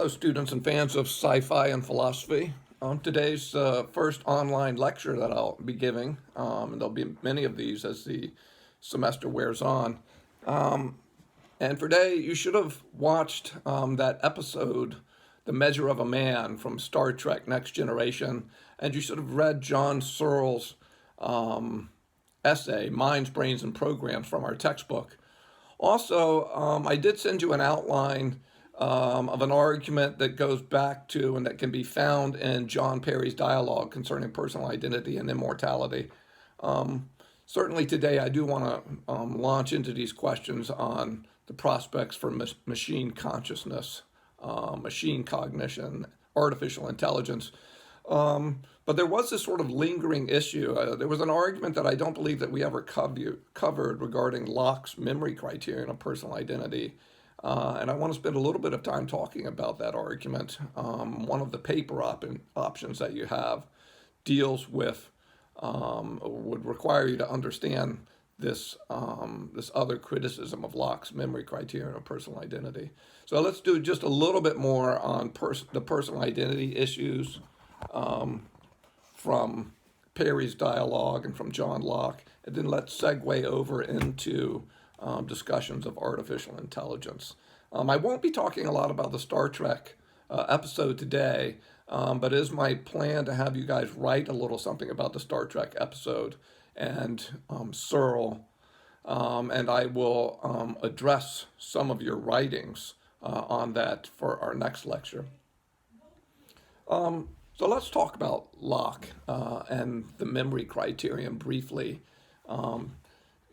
Hello, students and fans of sci-fi and philosophy. Today's first online lecture that I'll be giving, and there'll be many of these as the semester wears on. And for today, you should have watched that episode, The Measure of a Man from Star Trek Next Generation, and you should have read John Searle's essay, Minds, Brains, and Programs, from our textbook. Also, I did send you an outline of an argument that goes back to and that can be found in John Perry's dialogue concerning personal identity and immortality. Certainly today I do want to launch into these questions on the prospects for machine consciousness, machine cognition, artificial intelligence. But there was this sort of lingering issue. There was an argument that I don't believe that we ever covered regarding Locke's memory criterion of personal identity. And I want to spend a little bit of time talking about that argument. One of the paper options that you have deals with, would require you to understand this, this other criticism of Locke's memory criterion of personal identity. So let's do just a little bit more on the personal identity issues from Perry's dialogue and from John Locke, and then let's segue over into discussions of artificial intelligence. I won't be talking a lot about the Star Trek episode today, but it is my plan to have you guys write a little something about the Star Trek episode and Searle, and I will address some of your writings on that for our next lecture. So let's talk about Locke and the memory criterion briefly.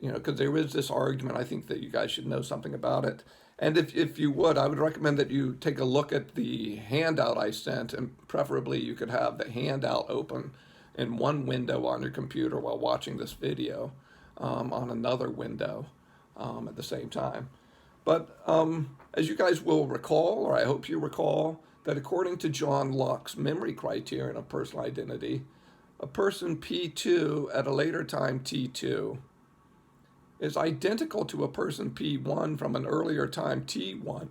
Because there is this argument, I think that you guys should know something about it. And if you would, I would recommend that you take a look at the handout I sent, and preferably you could have the handout open in one window on your computer while watching this video on another window at the same time. But as you guys will recall, or I hope you recall, that according to John Locke's memory criterion of personal identity, a person P2 at a later time T2 is identical to a person P1 from an earlier time T1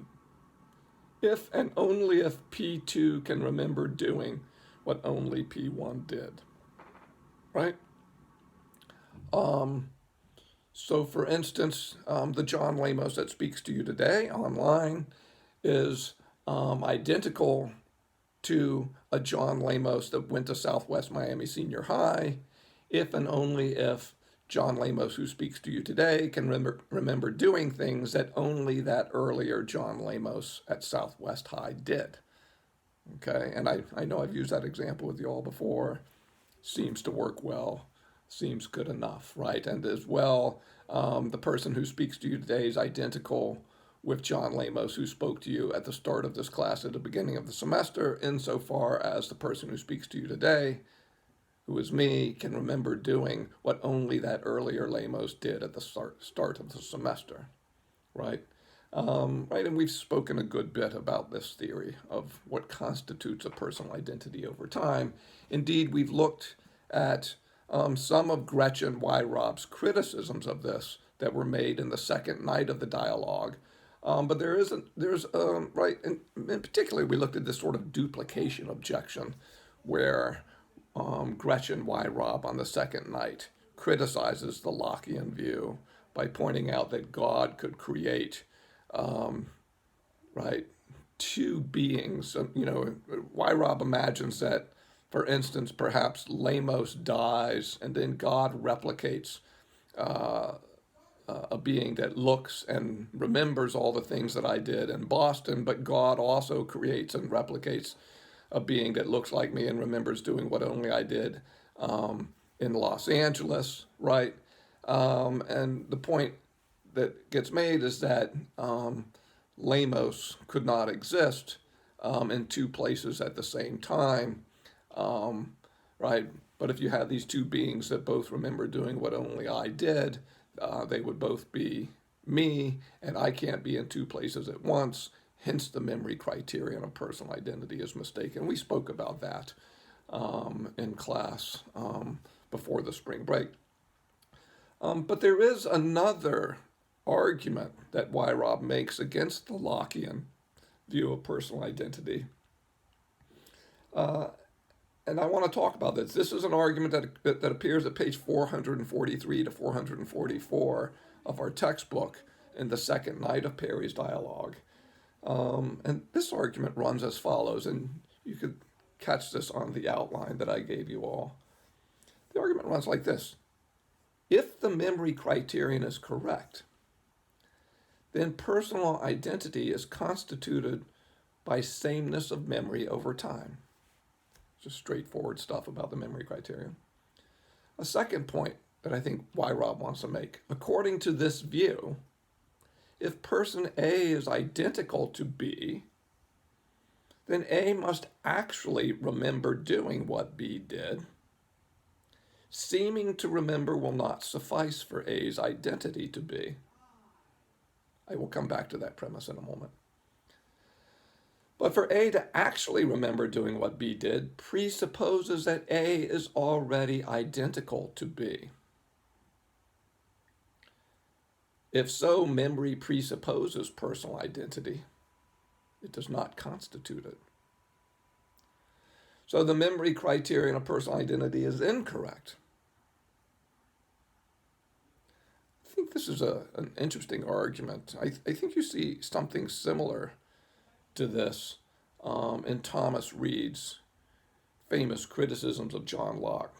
if and only if P2 can remember doing what only P1 did, right? So for instance, the John Lamos that speaks to you today online is identical to a John Lamos that went to Southwest Miami Senior High if and only if John Lamos, who speaks to you today, can remember doing things that only that earlier John Lamos at Southwest High did. Okay, and I know I've used that example with you all before. Seems to work well, seems good enough, right? And as well, the person who speaks to you today is identical with John Lamos, who spoke to you at the start of this class at the beginning of the semester, insofar as the person who speaks to you today, who is me, can remember doing what only that earlier Lamos did at the start of the semester, right? Right, and we've spoken a good bit about this theory of what constitutes a personal identity over time. Indeed, we've looked at some of Gretchen Weirob's criticisms of this that were made in the second night of the dialogue. But there's right, and in particular, we looked at this sort of duplication objection where Gretchen Weirob on the second night criticizes the Lockean view by pointing out that God could create, right, two beings. Weirob imagines that, for instance, perhaps Lamos dies and then God replicates a being that looks and remembers all the things that I did in Boston, but God also creates and replicates a being that looks like me and remembers doing what only I did in Los Angeles, right? And the point that gets made is that Lamos could not exist in two places at the same time, right? But if you have these two beings that both remember doing what only I did, they would both be me, and I can't be in two places at once. Hence, the memory criterion of personal identity is mistaken. We spoke about that in class before the spring break. But there is another argument that Weirob makes against the Lockean view of personal identity. And I want to talk about this. This is an argument that appears at page 443 to 444 of our textbook in the second night of Perry's dialogue. And this argument runs as follows, and you could catch this on the outline that I gave you all. The argument runs like this. If the memory criterion is correct, then personal identity is constituted by sameness of memory over time. Just straightforward stuff about the memory criterion. A second point that I think Rob wants to make. According to this view, if person A is identical to B, then A must actually remember doing what B did. Seeming to remember will not suffice for A's identity to B. I will come back to that premise in a moment. But for A to actually remember doing what B did presupposes that A is already identical to B. If so, memory presupposes personal identity. It does not constitute it. So the memory criterion of personal identity is incorrect. I think this is an interesting argument. I think you see something similar to this in Thomas Reid's famous criticisms of John Locke.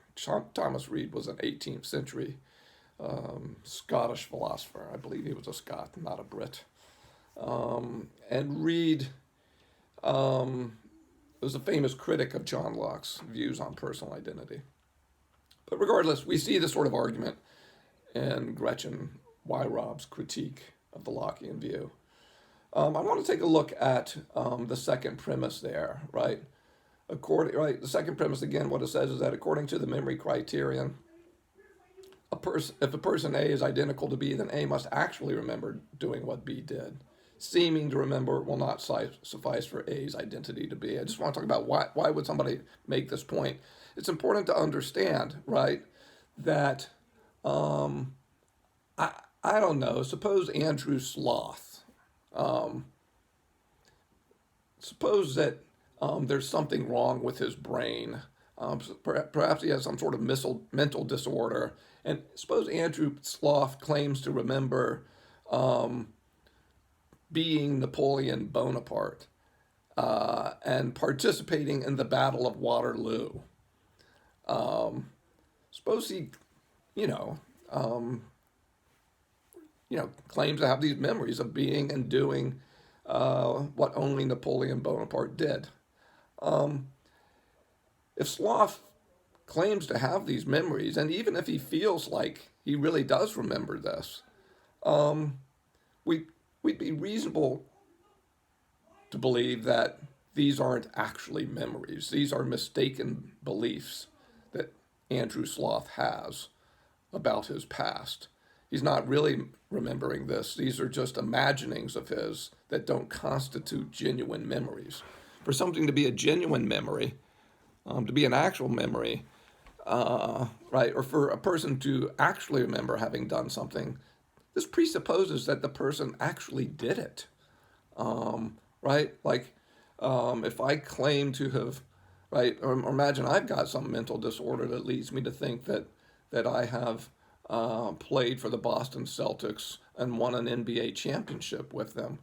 Thomas Reid was an 18th century Scottish philosopher. I believe he was a Scot, not a Brit. And Reid was a famous critic of John Locke's views on personal identity. But regardless, we see this sort of argument in Gretchen Weyrob's critique of the Lockean view. I want to take a look at the second premise there, right? The second premise, again, what it says is that according to the memory criterion, if a person A is identical to B, then A must actually remember doing what B did. Seeming to remember will not suffice for A's identity to B. I just want to talk about why would somebody make this point. It's important to understand, right, that, I don't know, suppose Andrew Sloth, suppose that there's something wrong with his brain. Perhaps he has some sort of mental disorder. And suppose Andrew Sloth claims to remember being Napoleon Bonaparte and participating in the Battle of Waterloo. Suppose he, claims to have these memories of being and doing what only Napoleon Bonaparte did. If Sloth claims to have these memories, and even if he feels like he really does remember this, we'd be reasonable to believe that these aren't actually memories. These are mistaken beliefs that Andrew Sloth has about his past. He's not really remembering this. These are just imaginings of his that don't constitute genuine memories. For something to be a genuine memory, to be an actual memory, right, or for a person to actually remember having done something, this presupposes that the person actually did it, right? Like, if I claim to have, right, or imagine I've got some mental disorder that leads me to think that I have played for the Boston Celtics and won an NBA championship with them.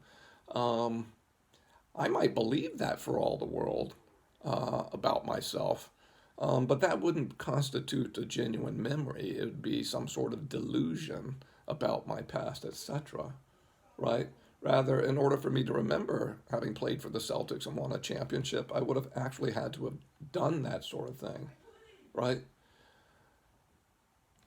I might believe that for all the world about myself, but that wouldn't constitute a genuine memory. It would be some sort of delusion about my past, etc., right? Rather, in order for me to remember having played for the Celtics and won a championship, I would have actually had to have done that sort of thing, right?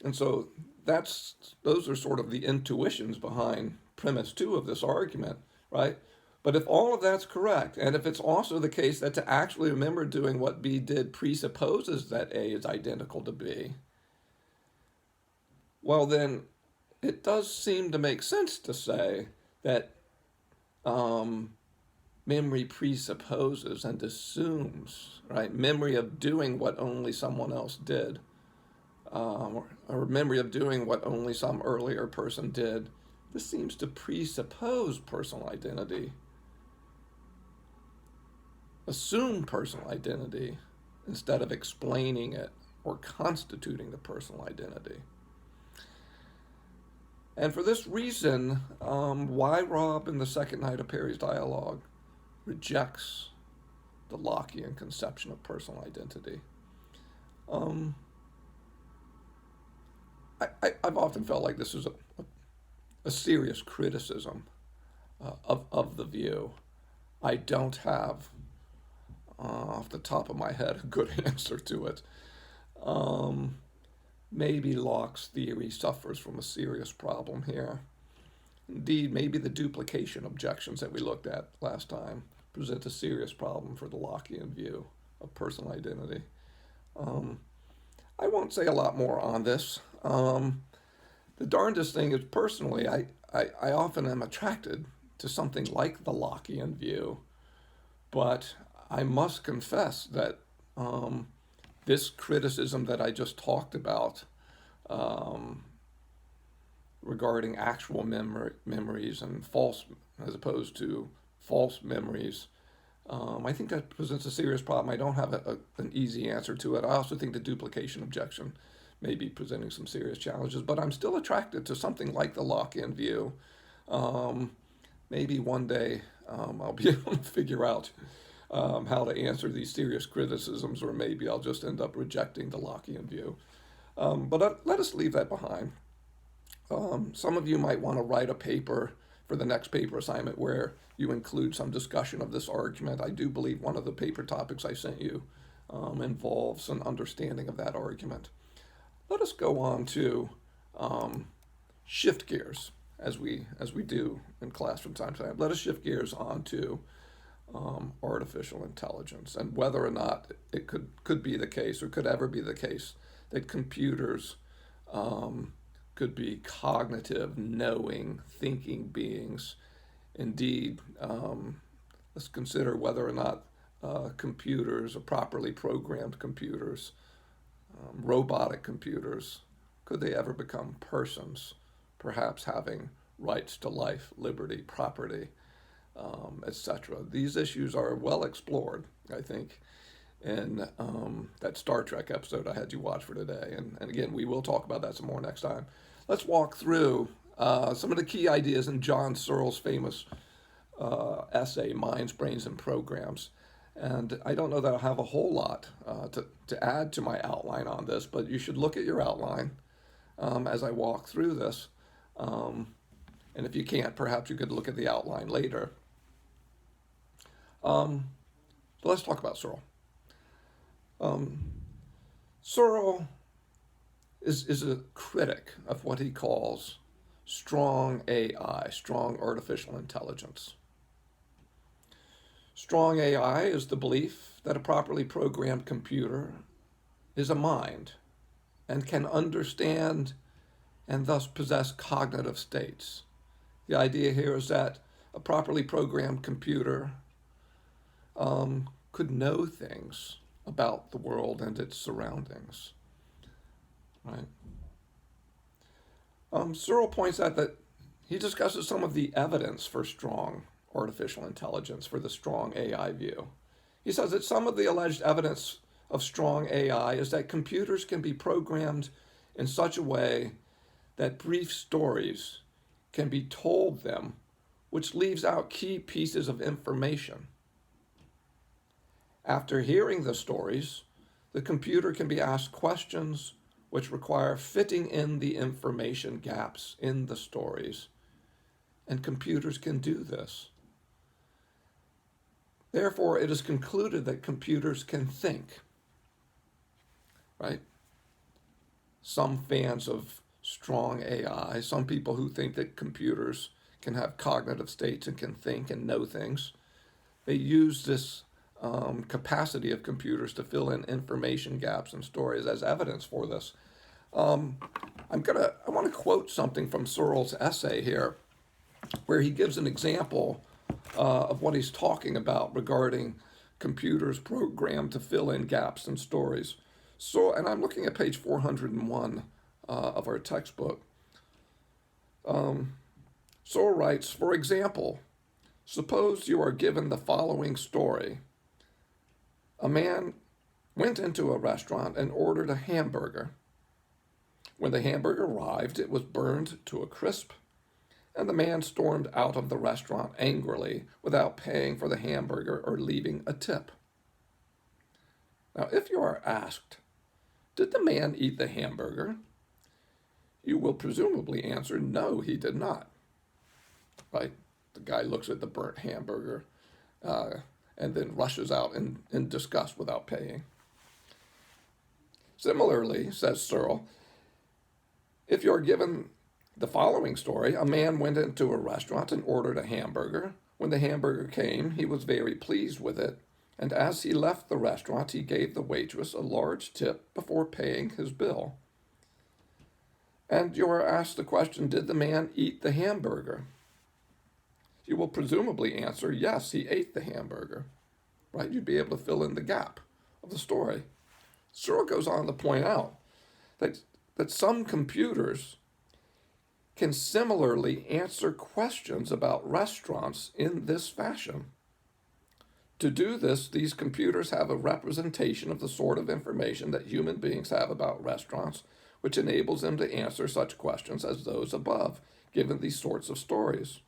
And so those are sort of the intuitions behind premise 2 of this argument, right? But if all of that's correct, and if it's also the case that to actually remember doing what B did presupposes that A is identical to B, well then it does seem to make sense to say that memory presupposes and assumes, right, memory of doing what only someone else did, or memory of doing what only some earlier person did. This seems to presuppose personal identity. assume personal identity instead of explaining it or constituting the personal identity. And for this reason, why Rob in the second night of Perry's dialogue rejects the Lockean conception of personal identity. I've often felt like this is a serious criticism of the view. I don't have, off the top of my head, a good answer to it. Maybe Locke's theory suffers from a serious problem here. Indeed, maybe the duplication objections that we looked at last time present a serious problem for the Lockean view of personal identity. I won't say a lot more on this. The darndest thing is, personally, I often am attracted to something like the Lockean view, but I must confess that this criticism that I just talked about regarding actual memories and false, as opposed to false memories, I think that presents a serious problem. I don't have an easy answer to it. I also think the duplication objection may be presenting some serious challenges, but I'm still attracted to something like the Lockean view. Maybe one day I'll be able to figure out how to answer these serious criticisms, or maybe I'll just end up rejecting the Lockean view. But let us leave that behind. Some of you might want to write a paper for the next paper assignment where you include some discussion of this argument. I do believe one of the paper topics I sent you involves an understanding of that argument. Let us go on to shift gears, as we do in class from time to time. Let us shift gears onto artificial intelligence, and whether or not it could be the case, or could ever be the case, that computers could be cognitive, knowing, thinking beings. Indeed, let's consider whether or not computers, or properly programmed computers, robotic computers, could they ever become persons, perhaps having rights to life, liberty, property, etc. These issues are well explored, I think, in that Star Trek episode I had you watch for today. And again, we will talk about that some more next time. Let's walk through some of the key ideas in John Searle's famous essay, Minds, Brains, and Programs. And I don't know that I'll have a whole lot to add to my outline on this, but you should look at your outline as I walk through this. And if you can't, perhaps you could look at the outline later. So let's talk about Searle. Searle is a critic of what he calls strong AI, strong artificial intelligence. Strong AI is the belief that a properly programmed computer is a mind and can understand and thus possess cognitive states. The idea here is that a properly programmed computer could know things about the world and its surroundings. Right? Searle points out that he discusses some of the evidence for strong artificial intelligence, for the strong AI view. He says that some of the alleged evidence of strong AI is that computers can be programmed in such a way that brief stories can be told them, which leaves out key pieces of information. After hearing the stories, the computer can be asked questions which require fitting in the information gaps in the stories, and computers can do this. Therefore, it is concluded that computers can think, right? Some fans of strong AI, some people who think that computers can have cognitive states and can think and know things, they use this capacity of computers to fill in information gaps and stories as evidence for this. I want to quote something from Searle's essay here, where he gives an example of what he's talking about regarding computers programmed to fill in gaps and stories. So, and I'm looking at page 401 of our textbook. Searle writes, for example, suppose you are given the following story. A man went into a restaurant and ordered a hamburger. When the hamburger arrived, it was burned to a crisp, and the man stormed out of the restaurant angrily without paying for the hamburger or leaving a tip. Now, if you are asked, did the man eat the hamburger? You will presumably answer, no, he did not. Right? The guy looks at the burnt hamburger and then rushes out in disgust without paying. Similarly, says Searle, if you're given the following story, a man went into a restaurant and ordered a hamburger. When the hamburger came, he was very pleased with it, and as he left the restaurant, he gave the waitress a large tip before paying his bill. And you are asked the question, did the man eat the hamburger? You will presumably answer, yes, he ate the hamburger. Right? You'd be able to fill in the gap of the story. Searle goes on to point out that some computers can similarly answer questions about restaurants in this fashion. To do this, these computers have a representation of the sort of information that human beings have about restaurants, which enables them to answer such questions as those above, given these sorts of stories.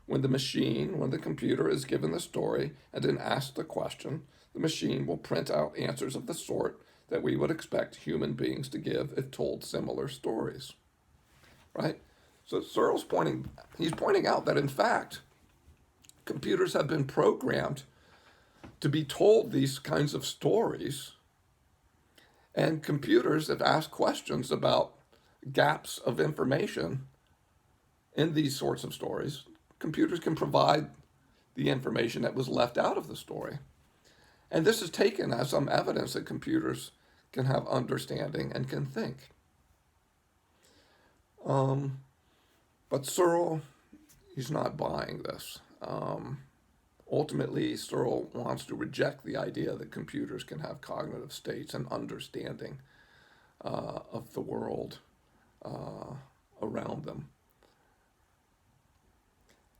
When the computer is given the story and then asked the question, the machine will print out answers of the sort that we would expect human beings to give if told similar stories. Right? So Searle's pointing out that in fact, computers have been programmed to be told these kinds of stories, and computers have asked questions about gaps of information in these sorts of stories. Computers can provide the information that was left out of the story. And this is taken as some evidence that computers can have understanding and can think. But Searle, he's not buying this. Ultimately, Searle wants to reject the idea that computers can have cognitive states and understanding of the world around them.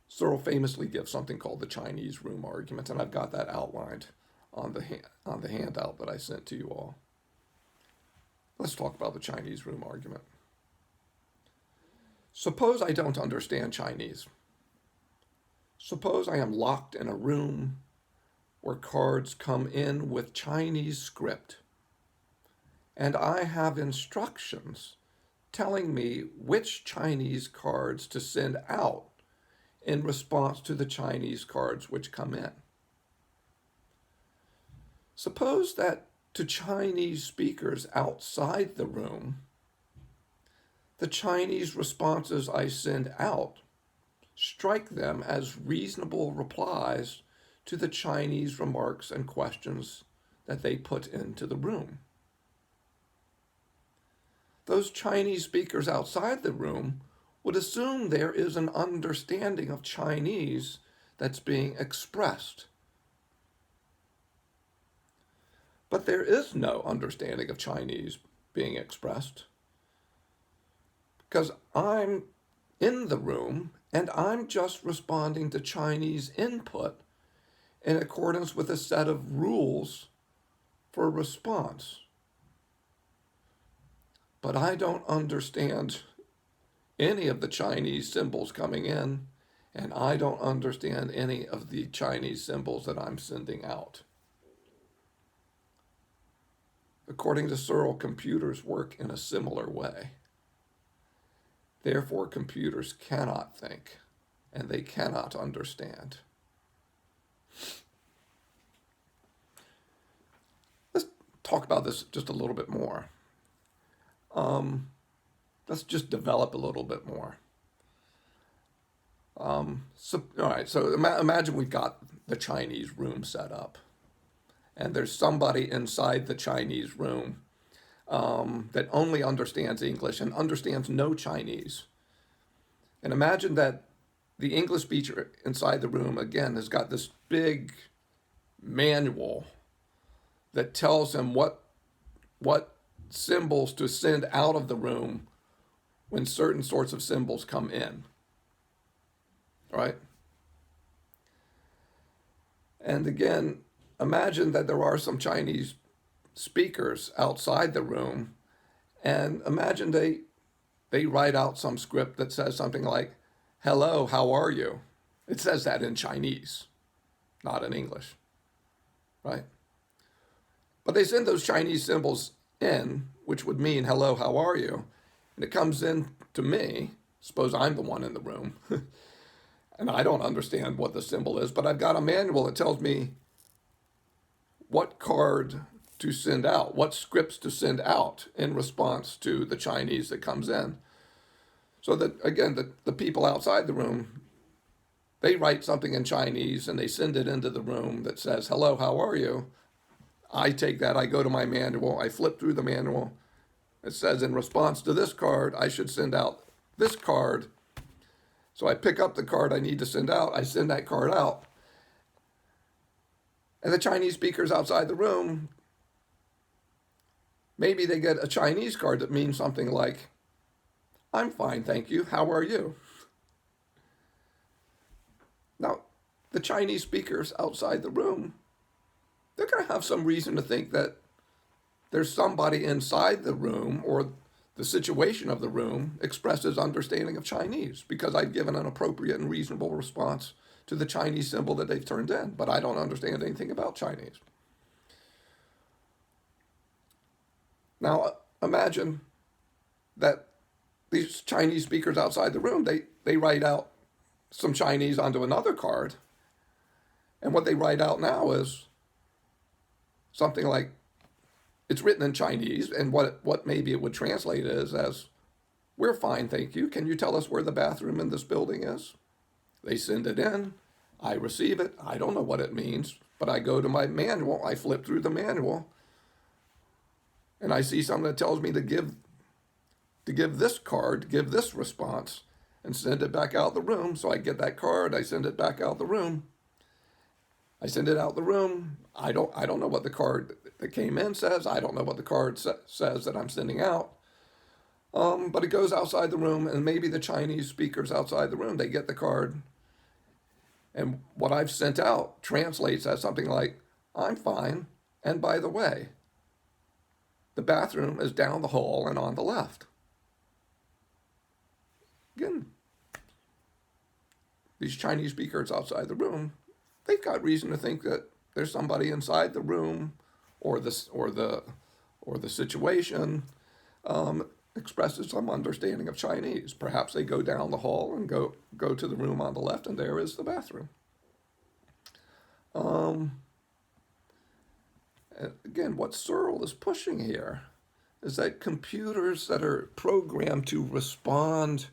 Searle famously gives something called the Chinese room argument, and I've got that outlined on the handout that I sent to you all. Let's talk about the Chinese room argument. Suppose I don't understand Chinese. Suppose I am locked in a room where cards come in with Chinese script, and I have instructions telling me which Chinese cards to send out in response to the Chinese cards which come in. Suppose that to Chinese speakers outside the room, the Chinese responses I send out strike them as reasonable replies to the Chinese remarks and questions that they put into the room. Those Chinese speakers outside the room would assume there is an understanding of Chinese that's being expressed. But there is no understanding of Chinese being expressed, because I'm in the room and I'm just responding to Chinese input in accordance with a set of rules for response. But I don't understand any of the Chinese symbols coming in, and I don't understand any of the Chinese symbols that I'm sending out. According to Searle, computers work in a similar way. Therefore, computers cannot think, and they cannot understand. Let's talk about this just a little bit more. Let's just develop a little bit more. So imagine we've got the Chinese room set up, and there's somebody inside the Chinese room that only understands English and understands no Chinese. And imagine that the English speaker inside the room, again, has got this big manual that tells him what symbols to send out of the room when certain sorts of symbols come in. Right? And again, imagine that there are some Chinese speakers outside the room, and imagine they write out some script that says something like, "Hello, how are you?" It says that in Chinese, not in English, right? But they send those Chinese symbols in, which would mean, "Hello, how are you?" And it comes in to me. Suppose I'm the one in the room, and I don't understand what the symbol is, but I've got a manual that tells me what card to send out, what scripts to send out in response to the Chinese that comes in. So that, again, the people outside the room, they write something in Chinese and they send it into the room that says, "Hello, how are you?" I take that, I go to my manual, I flip through the manual. It says, in response to this card, I should send out this card. So I pick up the card I need to send out, I send that card out. And the Chinese speakers outside the room, maybe they get a Chinese card that means something like, "I'm fine, thank you. How are you?" Now, the Chinese speakers outside the room, they're going to have some reason to think that there's somebody inside the room, or the situation of the room expresses understanding of Chinese because I've given an appropriate and reasonable response to the Chinese symbol that they've turned in, but I don't understand anything about Chinese. Now, imagine that these Chinese speakers outside the room, they write out some Chinese onto another card, and what they write out now is something like, it's written in Chinese, and what maybe it would translate is as, "We're fine, thank you. Can you tell us where the bathroom in this building is?" They send it in. I receive it. I don't know what it means, but I go to my manual. I flip through the manual, and I see something that tells me to give this card, give this response, and send it back out the room. So I get that card. I send it back out the room. I send it out the room. I don't know what the card that came in says. I don't know what the card says that I'm sending out. But it goes outside the room, and maybe the Chinese speakers outside the room, they get the card, and what I've sent out translates as something like, "I'm fine, and by the way, the bathroom is down the hall and on the left." Again, these Chinese speakers outside the room, they've got reason to think that there's somebody inside the room, or the situation expresses some understanding of Chinese. Perhaps they go down the hall and go to the room on the left, and there is the bathroom. Again, what Searle is pushing here is that computers that are programmed to respond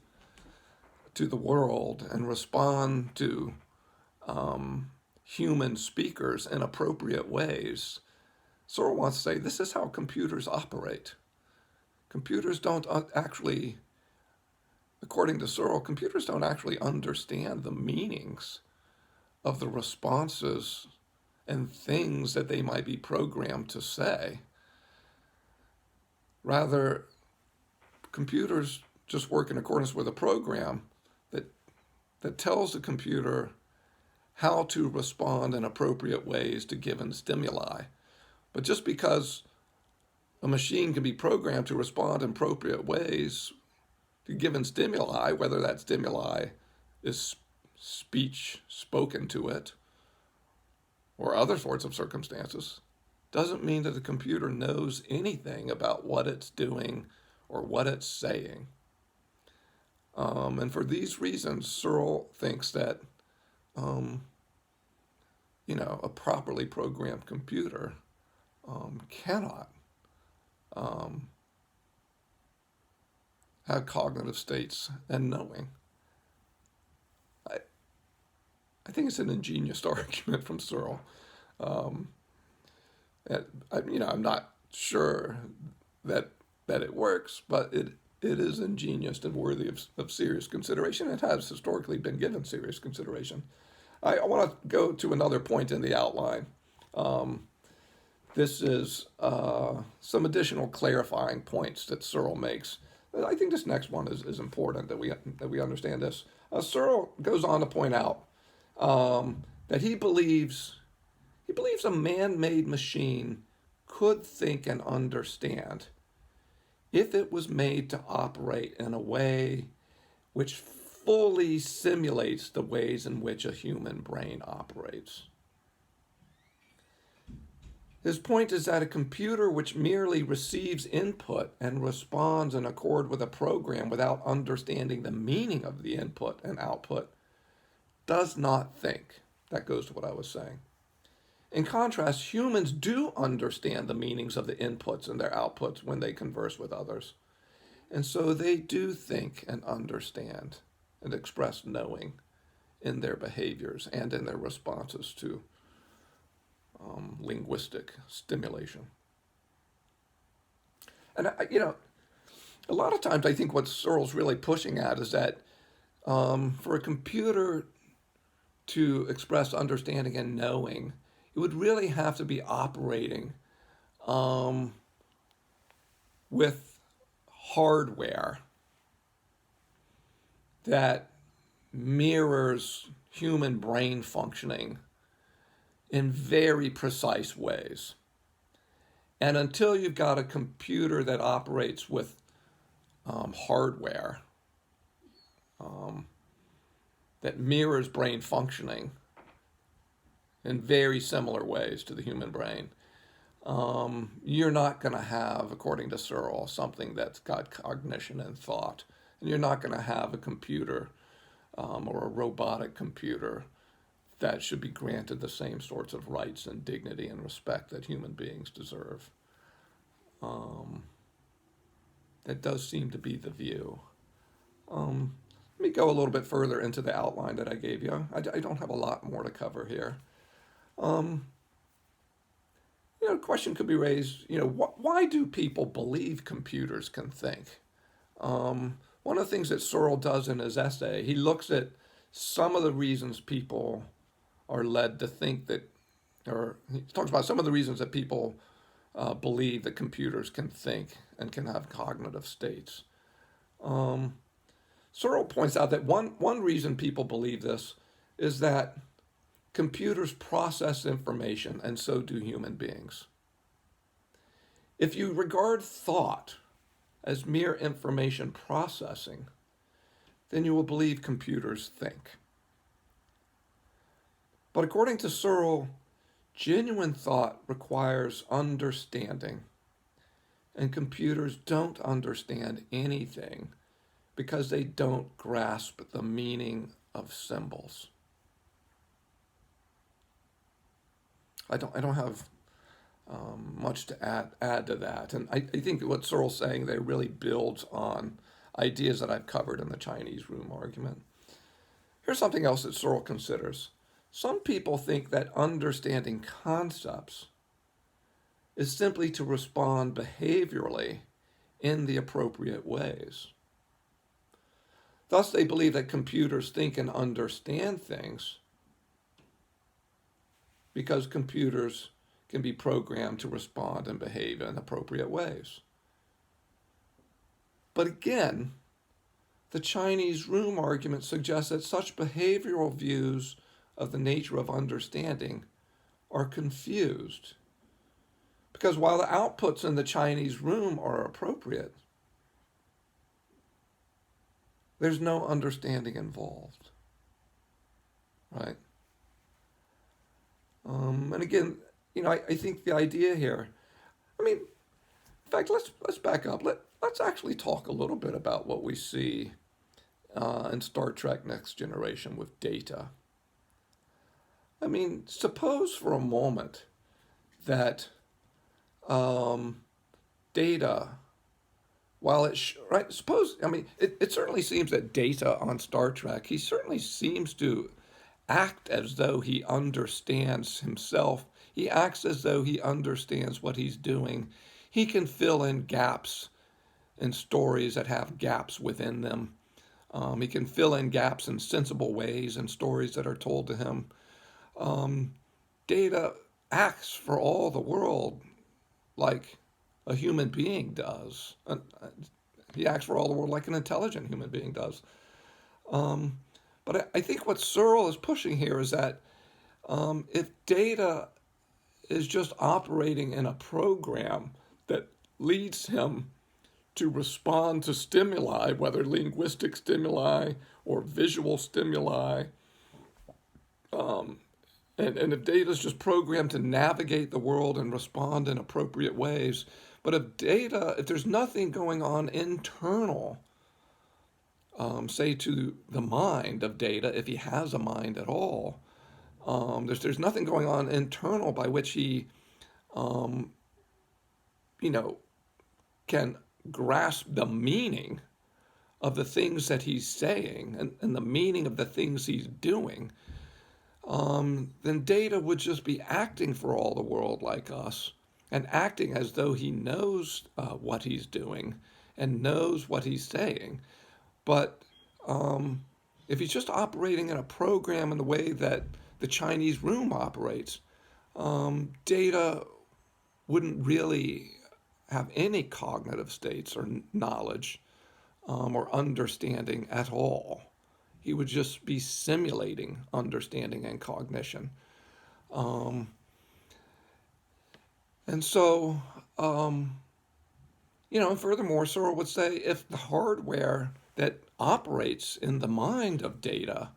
to the world and respond to human speakers in appropriate ways, Searle wants to say this is how computers operate. Computers don't actually, according to Searle, computers don't actually understand the meanings of the responses and things that they might be programmed to say. Rather, computers just work in accordance with a program that tells the computer how to respond in appropriate ways to given stimuli. But just because a machine can be programmed to respond in appropriate ways to given stimuli, whether that stimuli is speech spoken to it or other sorts of circumstances, doesn't mean that the computer knows anything about what it's doing or what it's saying. And for these reasons, Searle thinks that a properly programmed computer cannot have cognitive states and knowing. I think it's an ingenious argument from Searle. I'm not sure that it works, but it is ingenious and worthy of serious consideration. It has historically been given serious consideration. I want to go to another point in the outline. This is some additional clarifying points that Searle makes. I think this next one is important that we understand this. Searle goes on to point out that he believes He believes a man-made machine could think and understand if it was made to operate in a way which fully simulates the ways in which a human brain operates. His point is that a computer which merely receives input and responds in accord with a program without understanding the meaning of the input and output does not think. That goes to what I was saying. In contrast, humans do understand the meanings of the inputs and their outputs when they converse with others. And so they do think and understand and express knowing in their behaviors and in their responses to linguistic stimulation. And, a lot of times I think what Searle's really pushing at is that for a computer to express understanding and knowing, it would really have to be operating with hardware that mirrors human brain functioning in very precise ways. And until you've got a computer that operates with hardware that mirrors brain functioning in very similar ways to the human brain, you're not going to have, according to Searle, something that's got cognition and thought. And you're not going to have a computer or a robotic computer that should be granted the same sorts of rights and dignity and respect that human beings deserve. That does seem to be the view. Let me go a little bit further into the outline that I gave you. I don't have a lot more to cover here. A question could be raised, why do people believe computers can think? One of the things that Searle does in his essay, he looks at some of the reasons people are led to think that, or he talks about some of the reasons that people believe that computers can think and can have cognitive states. Searle points out that one reason people believe this is that computers process information, and so do human beings. If you regard thought as mere information processing, then you will believe computers think. But according to Searle, genuine thought requires understanding, and computers don't understand anything because they don't grasp the meaning of symbols. I don't have much to add to that. And I think what Searle's saying there really builds on ideas that I've covered in the Chinese room argument. Here's something else that Searle considers. Some people think that understanding concepts is simply to respond behaviorally in the appropriate ways. Thus, they believe that computers think and understand things because computers can be programmed to respond and behave in appropriate ways. But again, the Chinese room argument suggests that such behavioral views of the nature of understanding are confused. Because while the outputs in the Chinese room are appropriate, there's no understanding involved, right? And again, I think the idea here, in fact, let's back up. Let's actually talk a little bit about what we see in Star Trek Next Generation with data. Suppose for a moment that data, while it certainly seems that Data on Star Trek, he certainly seems to act as though he understands himself. He acts as though he understands what he's doing. He can fill in gaps in stories that have gaps within them. He can fill in gaps in sensible ways in stories that are told to him. Data acts for all the world like a human being does. He acts for all the world like an intelligent human being does. But I think what Searle is pushing here is that if Data is just operating in a program that leads him to respond to stimuli, whether linguistic stimuli or visual stimuli. And if data is just programmed to navigate the world and respond in appropriate ways, but if there's nothing going on internal, say to the mind of data, if he has a mind at all, there's nothing going on internal by which he, you know, can grasp the meaning of the things that he's saying and the meaning of the things he's doing, then data would just be acting for all the world like us and acting as though he knows what he's doing and knows what he's saying. But if he's just operating in a program in the way that the Chinese room operates, data wouldn't really have any cognitive states or knowledge or understanding at all. He would just be simulating understanding and cognition. And so, and furthermore, Searle would say if the hardware that operates in the mind of data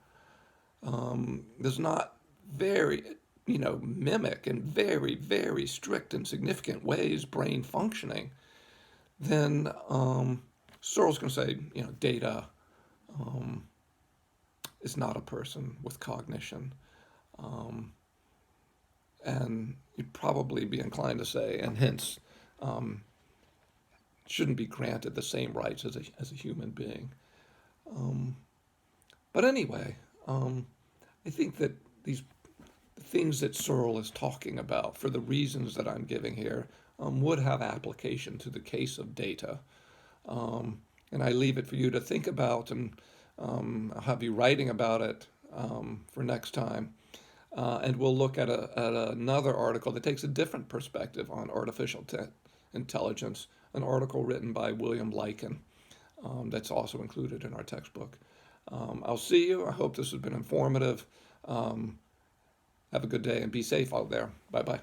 does not mimic in very, very strict and significant ways brain functioning, then Searle's going to say, data is not a person with cognition. And you'd probably be inclined to say, and hence, shouldn't be granted the same rights as a human being. But anyway, I think that these things that Searle is talking about, for the reasons that I'm giving here, would have application to the case of data. And I leave it for you to think about, and I'll have you writing about it for next time. And we'll look at another article that takes a different perspective on artificial intelligence, an article written by William Lycan that's also included in our textbook. I'll see you. I hope this has been informative. Have a good day and be safe out there. Bye-bye.